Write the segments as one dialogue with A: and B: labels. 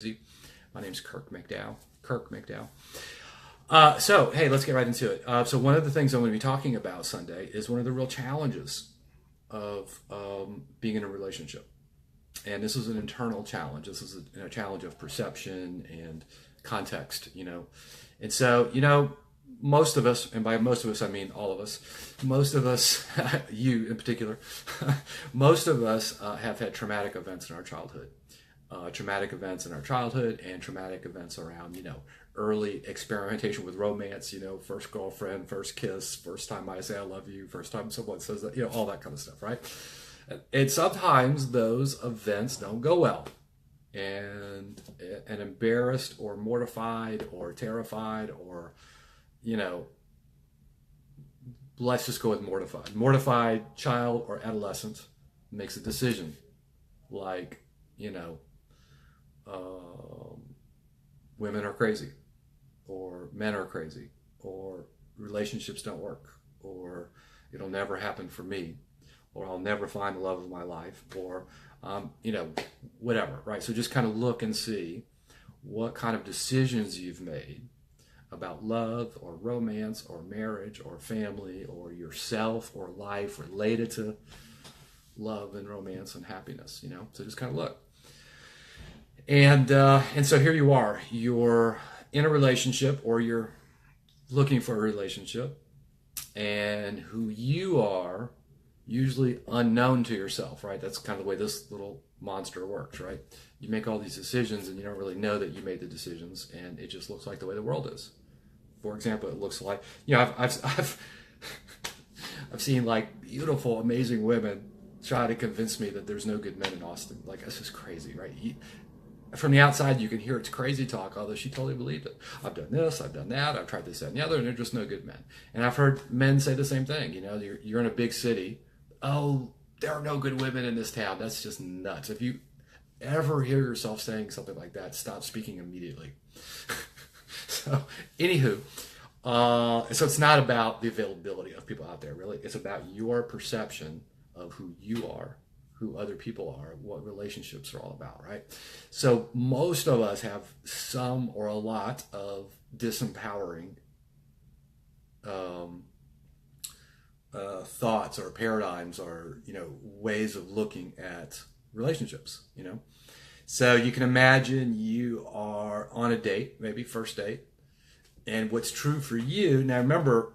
A: My name's Kirk McDowell. Kirk McDowell. Hey, let's get right into it. So, one of the things I'm going to be talking about Sunday is one of the real challenges of being in a relationship. And this is an internal challenge. This is a challenge of perception and context, And so, most of us, and by most of us, I mean all of us, most of us, you in particular, most of us have had traumatic events in our childhood. Traumatic events in our childhood and traumatic events around, early experimentation with romance, first girlfriend, first kiss, first time I say I love you, first time someone says that, all that kind of stuff, right? And sometimes those events don't go well. And embarrassed or mortified or terrified or, let's just go with mortified. Mortified child or adolescent makes a decision like, women are crazy, or men are crazy, or relationships don't work, or it'll never happen for me, or I'll never find the love of my life, or, whatever, right? So just kind of look and see what kind of decisions you've made about love or romance or marriage or family or yourself or life related to love and romance and happiness, So just kind of look. And so here you are. You're in a relationship, or you're looking for a relationship, and who you are usually unknown to yourself, right? That's kind of the way this little monster works, right? You make all these decisions, and you don't really know that you made the decisions, and it just looks like the way the world is. For example, it looks like I've seen like beautiful, amazing women try to convince me that there's no good men in Austin. Like, that's just crazy, right? From the outside, you can hear it's crazy talk, although she totally believed it. I've done this, I've done that, I've tried this, that, and the other, and they're just no good men. And I've heard men say the same thing. You're in a big city. Oh, there are no good women in this town. That's just nuts. If you ever hear yourself saying something like that, stop speaking immediately. So, anywho, so it's not about the availability of people out there, really. It's about your perception of who you are, who other people are, what relationships are all about, right? So most of us have some or a lot of disempowering thoughts or paradigms or, ways of looking at relationships, So you can imagine you are on a date, maybe first date, and what's true for you, now remember,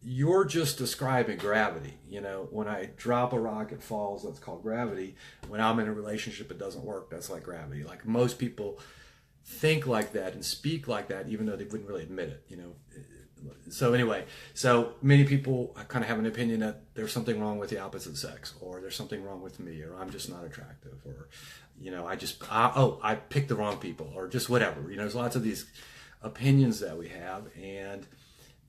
A: you're just describing gravity. When I drop a rock, it falls. That's called gravity. When I'm in a relationship, it doesn't work. That's like gravity. Like, most people think like that and speak like that, even though they wouldn't really admit it, So anyway, so many people kind of have an opinion that there's something wrong with the opposite sex, or there's something wrong with me, or I'm just not attractive, or, I picked the wrong people, or just whatever. There's lots of these opinions that we have, and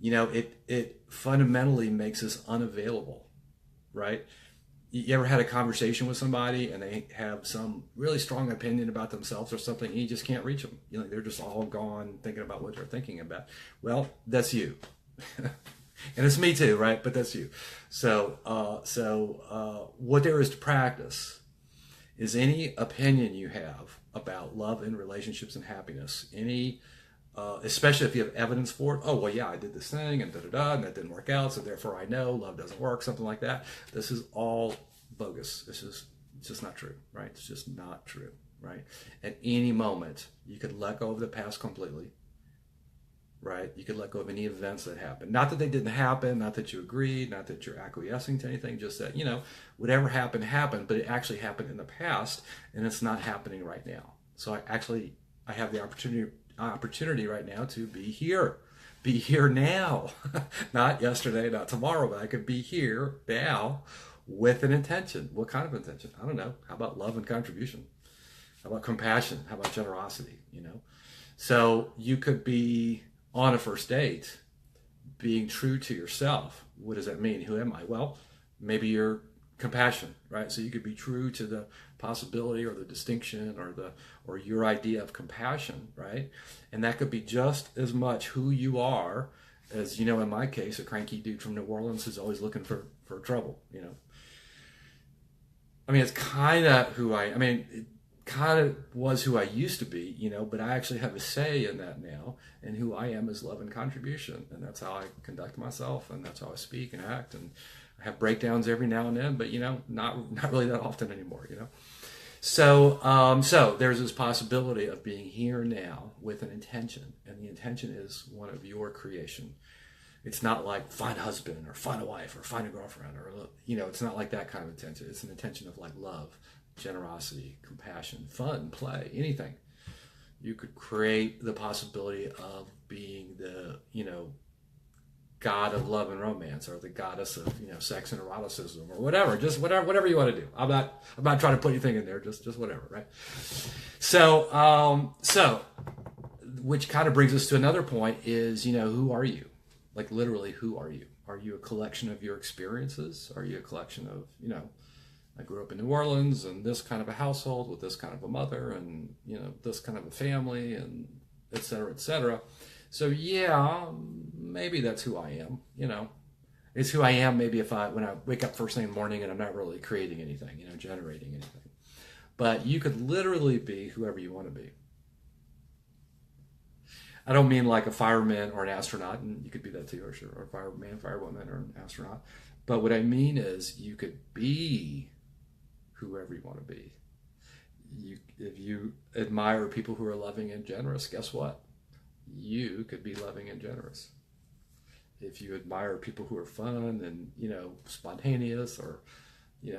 A: it fundamentally makes us unavailable, right? You ever had a conversation with somebody and they have some really strong opinion about themselves or something, and you just can't reach them? They're just all gone thinking about what they're thinking about. Well, that's you. And it's me too, right? But that's you. So what there is to practice is any opinion you have about love and relationships and happiness, especially if you have evidence for it. Oh, well, yeah, I did this thing and da-da-da, and that didn't work out, so therefore I know love doesn't work, something like that. This is all bogus. It's just not true, right? It's just not true, right? At any moment, you could let go of the past completely, right? You could let go of any events that happened. Not that they didn't happen, not that you agreed, not that you're acquiescing to anything, just that, whatever happened, happened, but it actually happened in the past, and it's not happening right now. So I have the opportunity right now to be here now. Not yesterday, not tomorrow, but I could be here now with an intention. What kind of intention? I don't know. How about love and contribution? How about compassion? How about generosity? So you could be on a first date being true to yourself. What does that mean? Who am I? Well, maybe you're compassion, right? So you could be true to the possibility or the distinction or your idea of compassion, right? And that could be just as much who you are as, in my case, a cranky dude from New Orleans who's always looking for trouble, I mean, it's kind of who kind of was who I used to be, but I actually have a say in that now, and who I am is love and contribution, and that's how I conduct myself, and that's how I speak and act, and I have breakdowns every now and then, but not really that often anymore, So there's this possibility of being here now with an intention, and the intention is one of your creation. It's not like find a husband or find a wife or find a girlfriend or it's not like that kind of intention. It's an intention of like love, generosity, compassion, fun, play, anything. You could create the possibility of being the, god of love and romance, or the goddess of, sex and eroticism, or whatever. Just whatever you want to do. I'm not trying to put anything in there. Just whatever, right? So which kind of brings us to another point is, who are you? Like literally, who are you? Are you a collection of your experiences? Are you a collection of, I grew up in New Orleans and this kind of a household with this kind of a mother and, this kind of a family and et cetera, et cetera. So yeah, maybe that's who I am, It's who I am maybe when I wake up first thing in the morning and I'm not really creating anything, generating anything. But you could literally be whoever you want to be. I don't mean like a fireman or an astronaut, and you could be that too, or sure, or a fireman, firewoman, or an astronaut. But what I mean is you could be whoever you want to be. If you admire people who are loving and generous, guess what? You could be loving and generous. If you admire people who are fun and, spontaneous, or,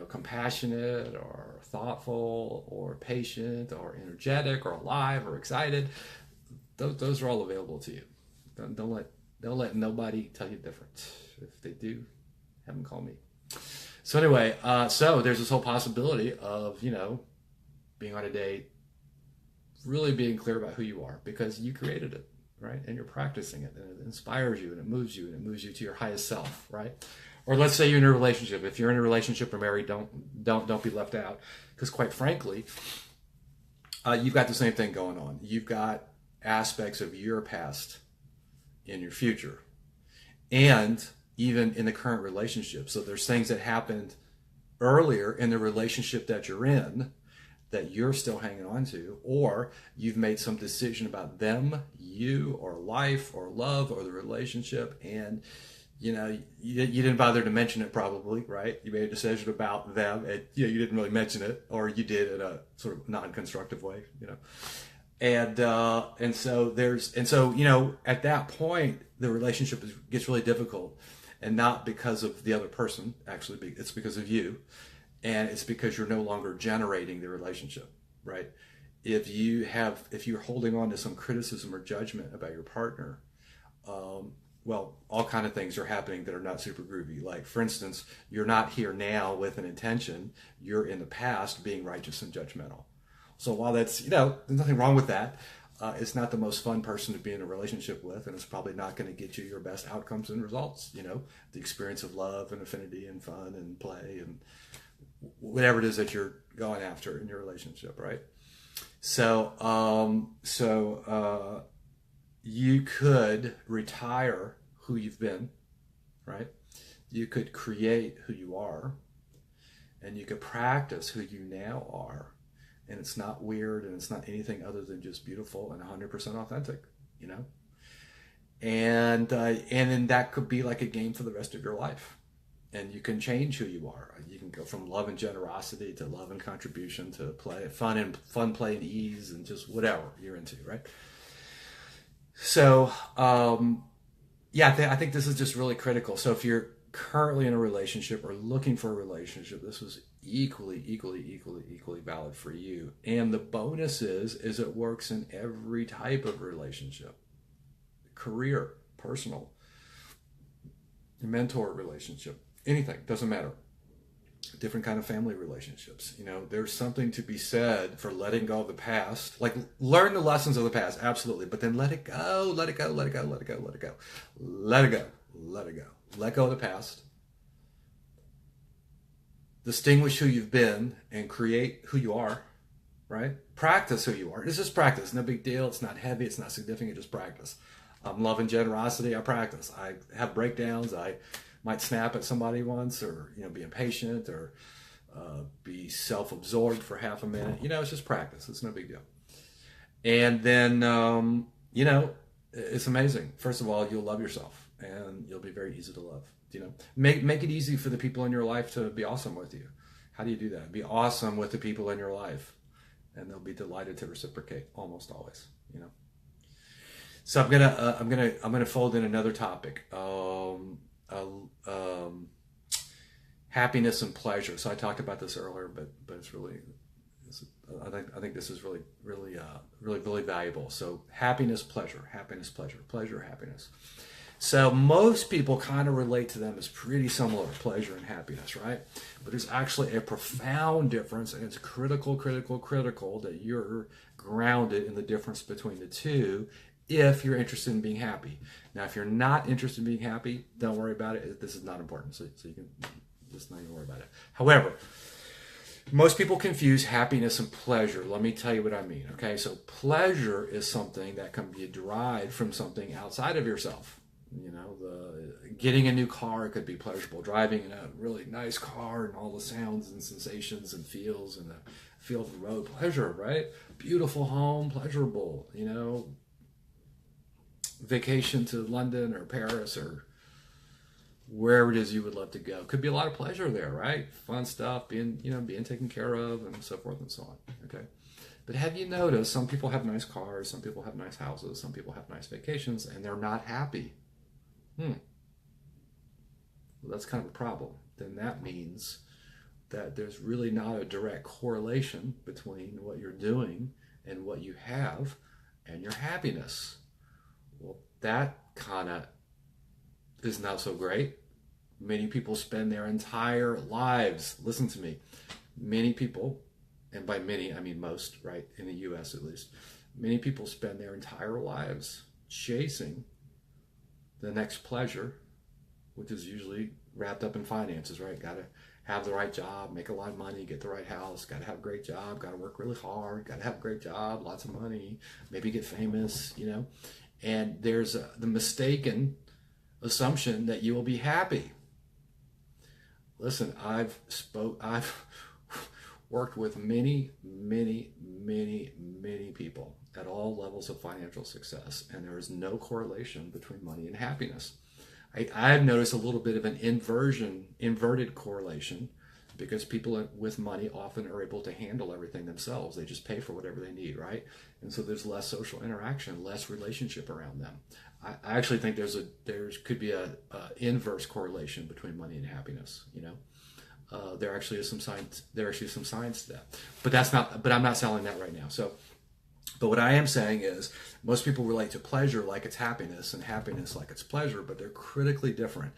A: compassionate, or thoughtful, or patient, or energetic, or alive, or excited, those are all available to you. Don't let nobody tell you different. If they do, have them call me. So anyway, so there's this whole possibility of, being on a date, really being clear about who you are, because you created it, right? And you're practicing it, and it inspires you, and it moves you, to your highest self, right? Or let's say you're in a relationship. If you're in a relationship or married, don't be left out, because quite frankly, you've got the same thing going on. You've got aspects of your past in your future, and even in the current relationship. So there's things that happened earlier in the relationship that you're in that you're still hanging on to, or you've made some decision about them, you, or life, or love, or the relationship, and you didn't bother to mention it, probably, right? You made a decision about them, and you didn't really mention it, or you did in a sort of non-constructive way, and so at that point the relationship gets really difficult, and not because of the other person, actually, it's because of you. And it's because you're no longer generating the relationship, right? If you're holding on to some criticism or judgment about your partner, well, all kind of things are happening that are not super groovy. Like, for instance, you're not here now with an intention. You're in the past being righteous and judgmental. So while that's, there's nothing wrong with that, it's not the most fun person to be in a relationship with, and it's probably not going to get you your best outcomes and results, the experience of love and affinity and fun and play and whatever it is that you're going after in your relationship, right? So you could retire who you've been, right? You could create who you are, and you could practice who you now are, and it's not weird, and it's not anything other than just beautiful and 100% authentic, and then that could be like a game for the rest of your life. And you can change who you are. You can go from love and generosity to love and contribution to fun, play, and ease, and just whatever you're into, right? So, I think this is just really critical. So if you're currently in a relationship or looking for a relationship, this was equally valid for you. And the bonus is it works in every type of relationship. Career, personal, mentor relationship. Anything, doesn't matter. Different kind of family relationships. There's something to be said for letting go of the past. Like, learn the lessons of the past, absolutely. But then let it go, let it go, let it go, let it go, let it go. Let it go, let it go. Let go of the past. Distinguish who you've been and create who you are, right? Practice who you are. It's just practice, no big deal. It's not heavy, it's not significant, just practice. Love and generosity, I practice. I have breakdowns, I might snap at somebody once, or be impatient, or be self-absorbed for half a minute. It's just practice. It's no big deal. And then, it's amazing. First of all, you'll love yourself, and you'll be very easy to love. Make it easy for the people in your life to be awesome with you. How do you do that? Be awesome with the people in your life, and they'll be delighted to reciprocate almost always. So I'm gonna fold in another topic. Happiness and pleasure. So I talked about this earlier, but it's really, I think this is really valuable. So happiness, pleasure, pleasure, happiness. So most people kind of relate to them as pretty similar, pleasure and happiness, right? But there's actually a profound difference, and it's critical that you're grounded in the difference between the two if you're interested in being happy. Now, if you're not interested in being happy, don't worry about it. This is not important, so you can just not even worry about it. However, most people confuse happiness and pleasure. Let me tell you what I mean, okay? So pleasure is something that can be derived from something outside of yourself. Getting a new car could be pleasurable. Driving in a really nice car and all the sounds and sensations and feels and the feel of the road, pleasure, right? Beautiful home, pleasurable. Vacation to London or Paris or wherever it is you would love to go. Could be a lot of pleasure there, right? Fun stuff, being taken care of and so forth and so on. Okay. But have you noticed some people have nice cars, some people have nice houses, some people have nice vacations, and they're not happy? Well, that's kind of a problem. Then that means that there's really not a direct correlation between what you're doing and what you have and your happiness. Well, that kind of is not so great. Many people spend their entire lives, listen to me, many people, and by many I mean most, right, in the US at least, many people spend their entire lives chasing the next pleasure, which is usually wrapped up in finances, right? Got to have the right job, make a lot of money, get the right house, got to have a great job, got to work really hard, got to have a great job, lots of money, maybe get famous, and there's the mistaken assumption that you will be happy. Listen, I've worked with many people at all levels of financial success, and there is no correlation between money and happiness. I've noticed a little bit of an inverted correlation, because people with money often are able to handle everything themselves. They just pay for whatever they need, right? And so there's less social interaction, less relationship around them. I actually think there could be a inverse correlation between money and happiness. There actually is some science. Some science to that, but I'm not selling that right now. But what I am saying is most people relate to pleasure like it's happiness and happiness like it's pleasure, but they're critically different.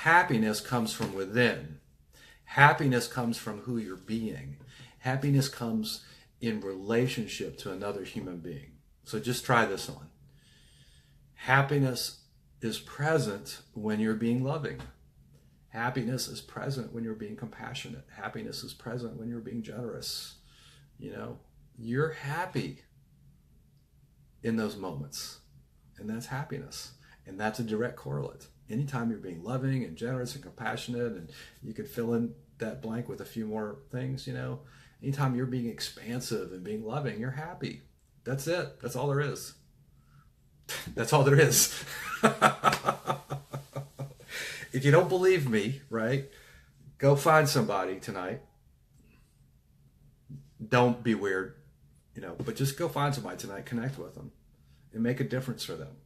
A: Happiness comes from within. Happiness comes from who you're being. Happiness comes in relationship to another human being. So just try this on. Happiness is present when you're being loving. Happiness is present when you're being compassionate. Happiness is present when you're being generous. You're happy in those moments, and that's happiness, and that's a direct correlate. Anytime you're being loving and generous and compassionate, and you could fill in that blank with a few more things, anytime you're being expansive and being loving, you're happy. That's it. That's all there is. That's all there is. If you don't believe me, right, go find somebody tonight. Don't be weird, but just go find somebody tonight, connect with them, and make a difference for them.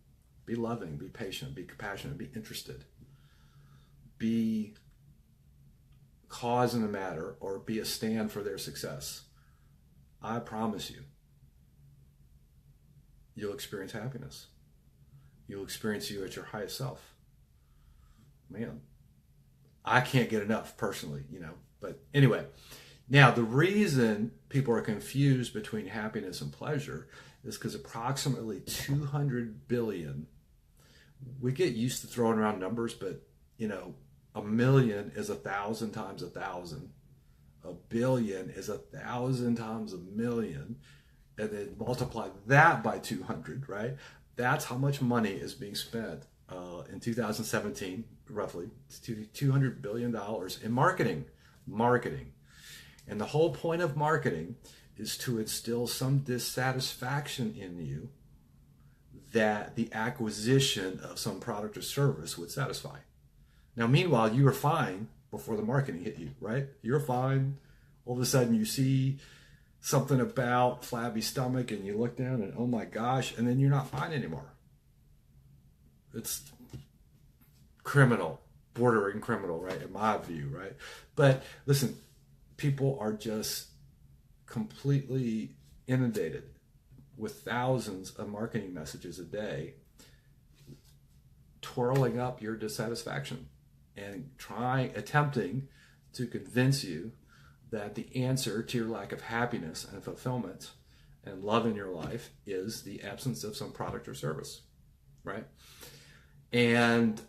A: Be loving, be patient, be compassionate, be interested. Be cause in the matter, or be a stand for their success. I promise you, you'll experience happiness. You'll experience you at your highest self. Man, I can't get enough personally, but anyway. Now, the reason people are confused between happiness and pleasure is because approximately 200 billion, we get used to throwing around numbers, but, a million is 1,000 times 1,000. A billion is 1,000 times a million. And then multiply that by 200, right? That's how much money is being spent in 2017, roughly, $200 billion in marketing. And the whole point of marketing is to instill some dissatisfaction in you that the acquisition of some product or service would satisfy. Now, meanwhile, you were fine before the marketing hit you, right? You're fine. All of a sudden you see something about flabby stomach and you look down and, oh my gosh, and then you're not fine anymore. It's criminal, bordering criminal, right? In my view, right? But listen, people are just completely inundated with thousands of marketing messages a day, twirling up your dissatisfaction and attempting to convince you that the answer to your lack of happiness and fulfillment and love in your life is the absence of some product or service, right? And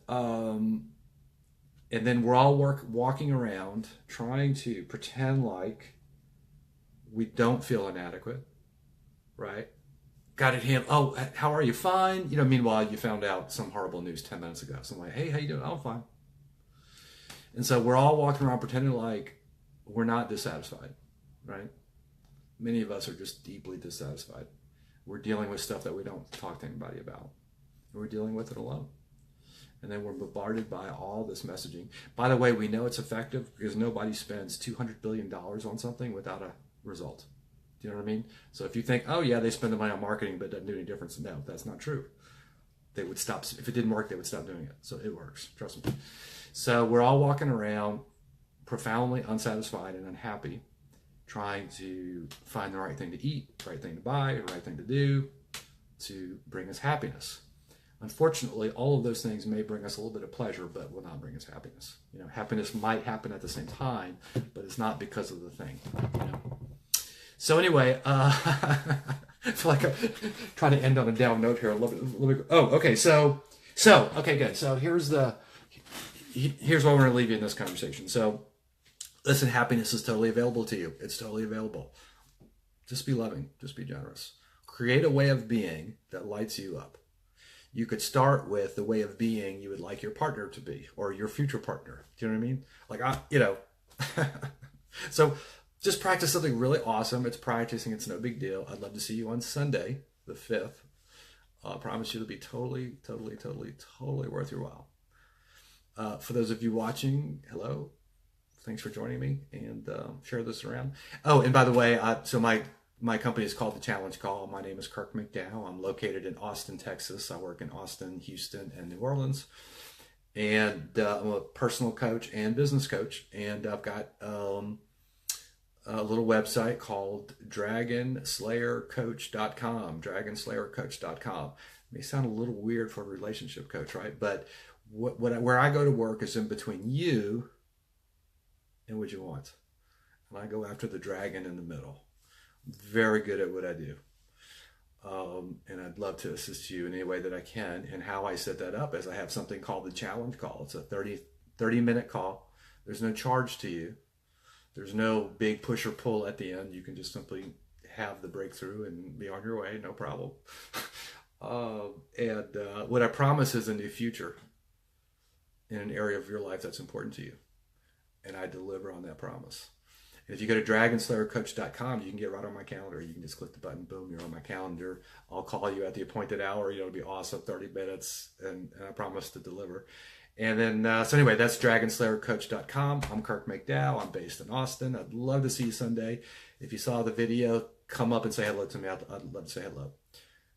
A: then we're all walking around trying to pretend like we don't feel inadequate, right? Got it handled. Oh, how are you? Fine. Meanwhile, you found out some horrible news 10 minutes ago. So I'm like, hey, how you doing? Oh, I'm fine. And so we're all walking around pretending like we're not dissatisfied, right? Many of us are just deeply dissatisfied. We're dealing with stuff that we don't talk to anybody about. We're dealing with it alone. And then we're bombarded by all this messaging. By the way, we know it's effective because nobody spends $200 billion on something without a result. Do you know what I mean? So if you think, oh yeah, they spend the money on marketing, but it doesn't do any difference. No, that's not true. They would stop. If it didn't work, they would stop doing it. So it works. Trust me. So we're all walking around profoundly unsatisfied and unhappy, trying to find the right thing to eat, the right thing to buy, the right thing to do to bring us happiness. Unfortunately, all of those things may bring us a little bit of pleasure, but will not bring us happiness. Happiness might happen at the same time, but it's not because of the thing. So anyway, I feel like I'm trying to end on a down note here. Okay, okay, good. So here's what we're going to leave you in this conversation. So listen, happiness is totally available to you. It's totally available. Just be loving. Just be generous. Create a way of being that lights you up. You could start with the way of being you would like your partner to be, or your future partner. Do you know what I mean? So just practice something really awesome. It's practicing. It's no big deal. I'd love to see you on Sunday, the 5th. I promise you it'll be totally, totally, totally, totally worth your while. For those of you watching, hello. Thanks for joining me, and share this around. Oh, and by the way, so my company is called The Challenge Call. My name is Kirk McDowell. I'm located in Austin, Texas. I work in Austin, Houston, and New Orleans. And I'm a personal coach and business coach. And I've got a little website called DragonSlayerCoach.com. DragonSlayerCoach.com. May sound a little weird for a relationship coach, right? But where I go to work is in between you and what you want. And I go after the dragon in the middle. Very good at what I do. And I'd love to assist you in any way that I can. And how I set that up is I have something called the Challenge Call. It's a 30-minute call. There's no charge to you. There's no big push or pull at the end. You can just simply have the breakthrough and be on your way, no problem. What I promise is a new future in an area of your life that's important to you. And I deliver on that promise. And if you go to DragonSlayerCoach.com, you can get right on my calendar. You can just click the button, boom, you're on my calendar. I'll call you at the appointed hour. It'll be awesome, 30 minutes, and I promise to deliver. And then, so anyway, that's DragonSlayerCoach.com. I'm Kirk McDowell. I'm based in Austin. I'd love to see you Sunday. If you saw the video, come up and say hello to me. I'd love to say hello.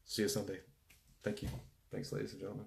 A: See you Sunday. Thank you. Thanks, ladies and gentlemen.